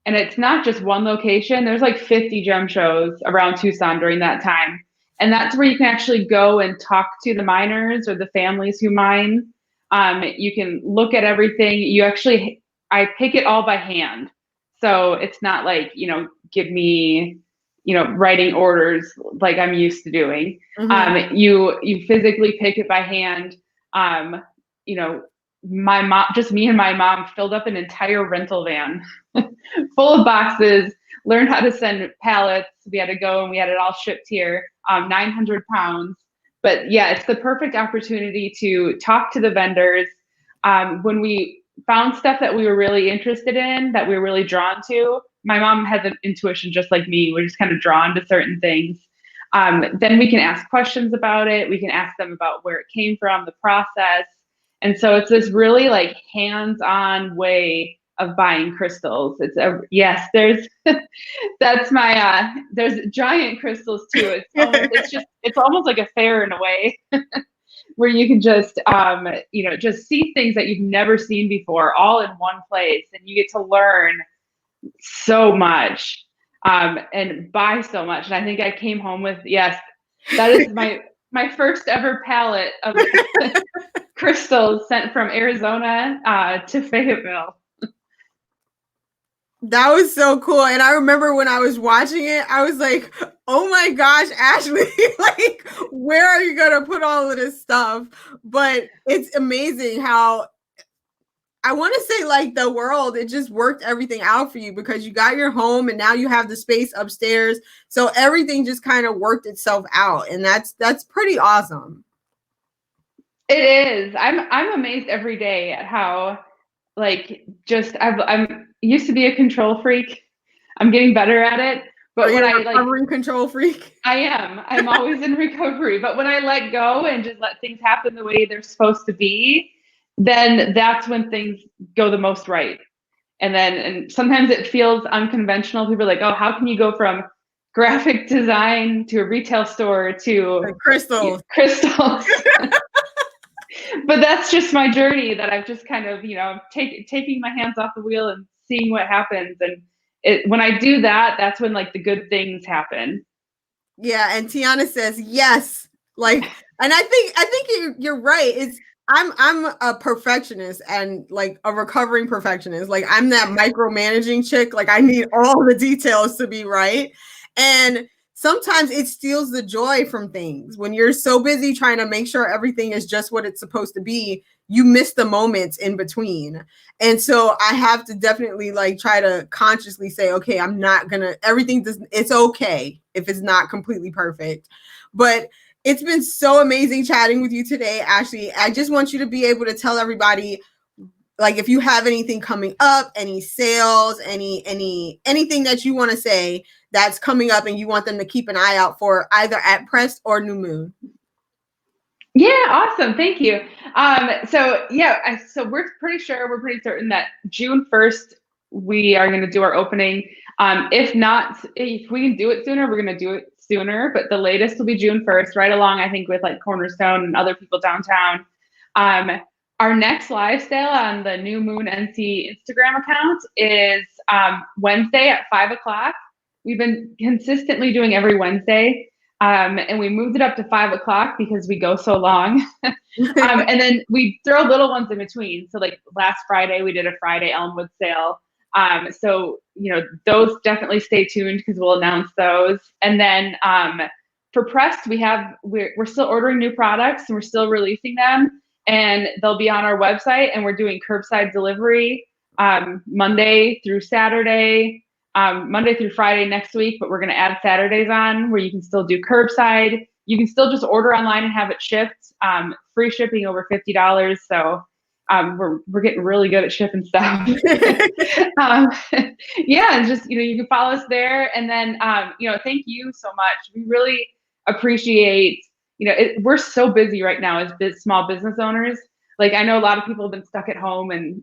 and it's not just one location. There's like 50 gem shows around Tucson during that time. And that's where you can actually go and talk to the miners or the families who mine. You can look at everything. I pick it all by hand. So it's not like, give me, writing orders like I'm used to doing. Mm-hmm. You physically pick it by hand. My mom, just me and my mom, filled up an entire rental van full of boxes, learned how to send pallets. We had to go and we had it all shipped here, 900 pounds. But yeah, it's the perfect opportunity to talk to the vendors. When we found stuff that we were really interested in, that we were really drawn to, my mom has an intuition just like me. We're just kind of drawn to certain things. Then we can ask questions about it. We can ask them about where it came from, the process. And so it's this really like hands-on way of buying crystals. There's that's my there's giant crystals too. It's almost like a fair in a way. Where you can just just see things that you've never seen before all in one place, and you get to learn so much and buy so much. And I think I came home with, yes, that is my first ever pallet of crystals sent from Arizona to Fayetteville. That was so cool. And I remember when I was watching it, I was like, oh my gosh, Ashley, like, where are you going to put all of this stuff? But it's amazing how, I want to say, like, the world, it just worked everything out for you because you got your home and now you have the space upstairs. So everything just kind of worked itself out. And that's pretty awesome. It is. I'm amazed every day at how, like, I'm used to be a control freak. I'm getting better at it. But when I recovering control freak, I'm always in recovery. But when I let go and just let things happen the way they're supposed to be, then that's when things go the most right. And sometimes it feels unconventional. People are like, oh, how can you go from graphic design to a retail store to like crystals? But that's just my journey that I've just kind of, taking my hands off the wheel and seeing what happens. And when I do that, that's when like the good things happen. Yeah. And Tiana says, yes. Like, and I think you're right. I'm a perfectionist and like a recovering perfectionist. Like I'm that micromanaging chick. Like I need all the details to be right. And sometimes it steals the joy from things. When you're so busy trying to make sure everything is just what it's supposed to be, you miss the moments in between. And so I have to definitely like try to consciously say, okay, I'm not gonna, it's okay if it's not completely perfect. But it's been so amazing chatting with you today, Ashley. I just want you to be able to tell everybody, like, if you have anything coming up, any sales, anything that you want to say that's coming up and you want them to keep an eye out for, either at Pressed or New Moon. Yeah, awesome. Thank you. So we're pretty certain that June 1st, we are going to do our opening. If we can do it sooner, we're going to do it sooner, but the latest will be June 1st, right along, I think, with like Cornerstone and other people downtown. Our next live sale on the newmoonnc Instagram account is Wednesday at 5:00. We've been consistently doing every Wednesday. And we moved it up to 5:00 because we go so long. And then we throw little ones in between. So like last Friday, we did a Friday Elmwood sale. So, those definitely stay tuned because we'll announce those. And then for Pressed, we're still ordering new products and we're still releasing them, and they'll be on our website, and we're doing curbside delivery Monday through Saturday, Monday through Friday next week, but we're going to add Saturdays on where you can still do curbside. You can still just order online and have it shipped. Free shipping over $50. So we're getting really good at shipping stuff. Yeah, and just you can follow us there, and then thank you so much. We really appreciate. We're so busy right now as small business owners. Like, I know a lot of people have been stuck at home, and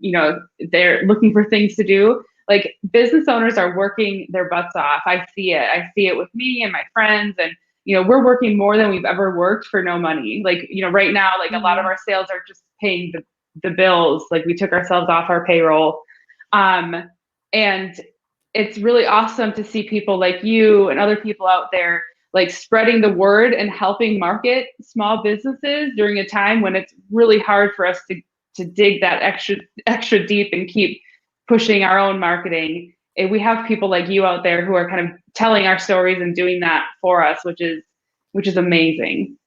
they're looking for things to do. Like, business owners are working their butts off. I see it with me and my friends, and we're working more than we've ever worked for no money. Like, right now, like a lot of our sales are just paying the bills. Like, we took ourselves off our payroll. And it's really awesome to see people like you and other people out there like spreading the word and helping market small businesses during a time when it's really hard for us to dig that extra deep and keep pushing our own marketing. And we have people like you out there who are kind of telling our stories and doing that for us, which is amazing.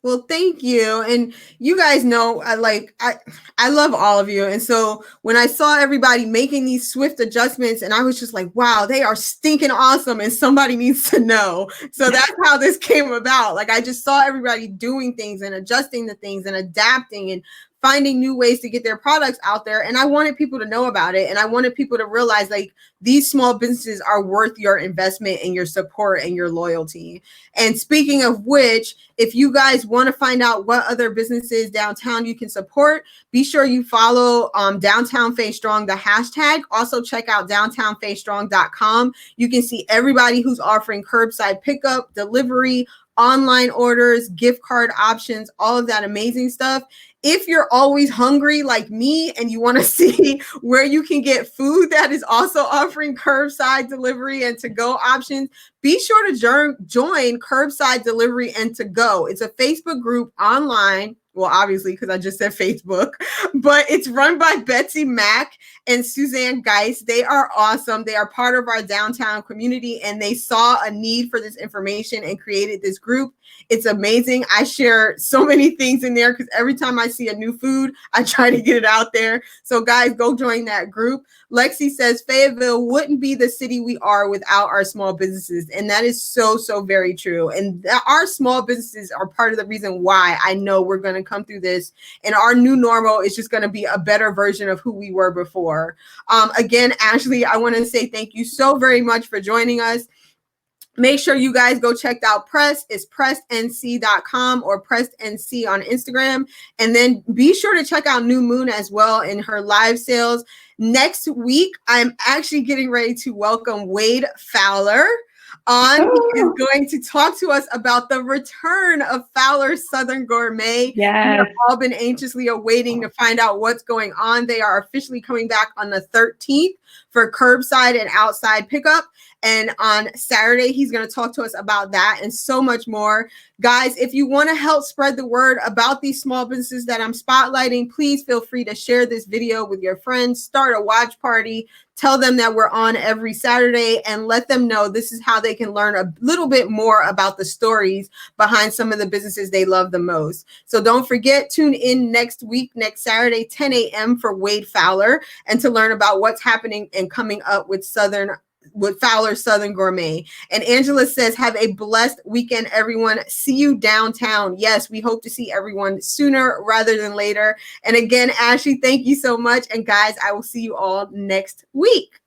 Well, thank you. And you guys know, I love all of you. And so when I saw everybody making these swift adjustments, and I was just like, wow, they are stinking awesome. And somebody needs to know. So that's how this came about. Like, I just saw everybody doing things and adjusting the things and adapting and finding new ways to get their products out there. And I wanted people to know about it. And I wanted people to realize, like, these small businesses are worth your investment and your support and your loyalty. And speaking of which, if you guys want to find out what other businesses downtown you can support, be sure you follow Downtown Faye Strong, the hashtag. Also check out downtownfayestrong.com. You can see everybody who's offering curbside pickup, delivery, online orders, gift card options, all of that amazing stuff. If you're always hungry like me and you want to see where you can get food that is also offering curbside delivery and to-go options, be sure to join Curbside Delivery and To Go. It's a Facebook group online. Well, obviously, because I just said Facebook, but it's run by Betsy Mack and Suzanne Geis. They are awesome. They are part of our downtown community, and they saw a need for this information and created this group. It's amazing. I share so many things in there because every time I see a new food, I try to get it out there. So guys, go join that group. Lexi says Fayetteville wouldn't be the city we are without our small businesses. And that is so, so very true. And our small businesses are part of the reason why I know we're going to come through this. And our new normal is just going to be a better version of who we were before. Again, Ashley, I want to say thank you so very much for joining us. Make sure you guys go check out Press. It's pressednc.com or pressednc on Instagram. And then be sure to check out New Moon as well in her live sales. Next week, I'm actually getting ready to welcome Wade Fowler on. He is going to talk to us about the return of Fowler's Southern Gourmet. Yes. We have all been anxiously awaiting to find out what's going on. They are officially coming back on the 13th for curbside and outside pickup. And on Saturday, he's going to talk to us about that and so much more. Guys, if you want to help spread the word about these small businesses that I'm spotlighting, please feel free to share this video with your friends, start a watch party, tell them that we're on every Saturday, and let them know this is how they can learn a little bit more about the stories behind some of the businesses they love the most. So don't forget, tune in next week, next Saturday, 10 a.m. for Wade Fowler, and to learn about what's happening and coming up with Fowler's Southern Gourmet. And Angela says, have a blessed weekend, everyone. See you downtown. Yes, we hope to see everyone sooner rather than later. And again, Ashley, thank you so much. And guys, I will see you all next week.